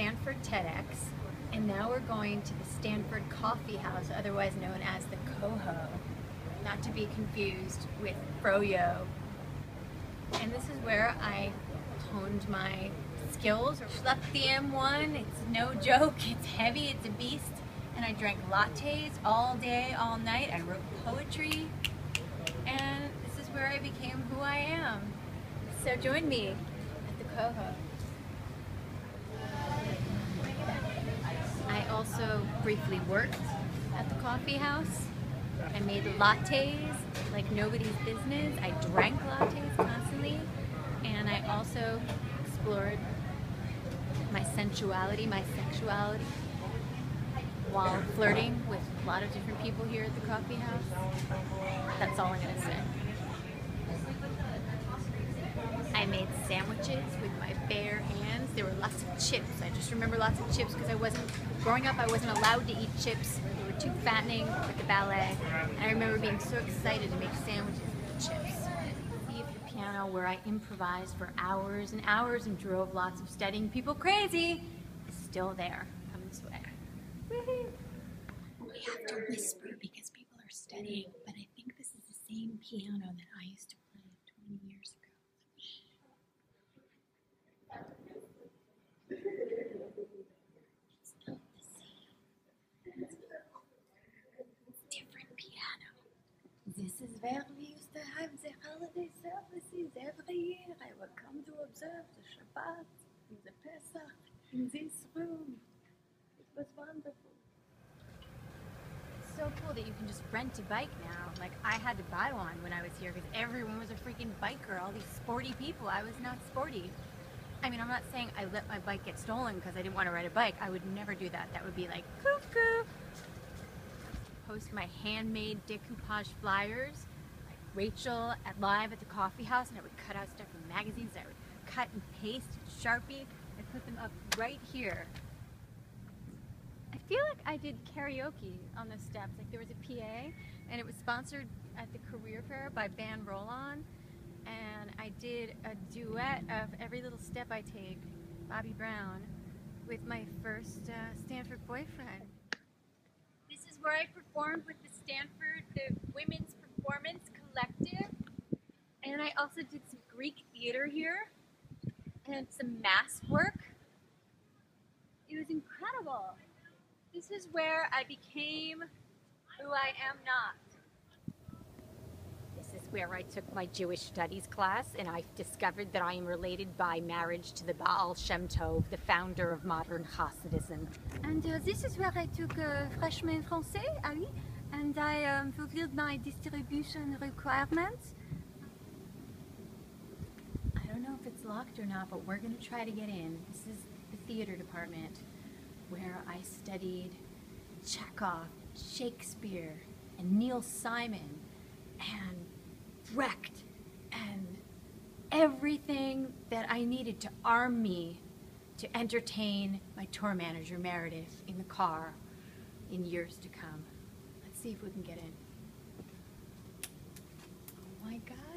Stanford TEDx, and now we're going to the Stanford Coffee House, otherwise known as the Coho, not to be confused with Froyo. And this is where I honed my skills. Schlepped the M1, it's no joke, it's heavy, it's a beast. And I drank lattes all day, all night. I wrote poetry, and this is where I became who I am. So join me at the Coho. I also briefly worked at the coffee house. I made lattes like nobody's business. I drank lattes constantly, and I also explored my sensuality, my sexuality, while flirting with a lot of different people here at the coffee house. That's all I'm gonna say. I made sandwiches with my bare hands. There were lots of chips. I just remember lots of chips because growing up I wasn't allowed to eat chips. They were too fattening with the ballet. And I remember being so excited to make sandwiches with the chips. See the piano where I improvised for hours and hours and drove lots of studying people crazy is still there. Come this way. Woohoo! We have to whisper because people are studying, but I think this is the same piano that I used to play 20 years ago. It's not the same. It's different piano. This is where we used to have the holiday services every year. I would come to observe the Shabbat and the Pesach in this room. It was wonderful. It's so cool that you can just rent a bike now. Like, I had to buy one when I was here because everyone was a freaking biker. All these sporty people. I was not sporty. I mean, I'm not saying I let my bike get stolen because I didn't want to ride a bike. I would never do that. That would be like, cuckoo. Post my handmade decoupage flyers, like Rachel live at the coffee house, and I would cut out stuff from magazines. I would cut and paste Sharpie and put them up right here. I feel like I did karaoke on the steps. Like, there was a PA, and it was sponsored at the career fair by Band Roll-On. And I did a duet of Every Little Step I Take, Bobby Brown, with my first Stanford boyfriend. This is where I performed with the Women's Performance Collective. And I also did some Greek theater here and some mask work. It was incredible. This is where I became who I am not. This is where I took my Jewish studies class, and I discovered that I am related by marriage to the Baal Shem Tov, the founder of modern Hasidism. And this is where I took freshman français, oui, and I fulfilled my distribution requirements. I don't know if it's locked or not, but we're going to try to get in. This is the theater department where I studied Chekhov, Shakespeare, and Neil Simon, and Brecht, and everything that I needed to arm me to entertain my tour manager Meredith in the car in years to come. Let's see if we can get in. Oh my God.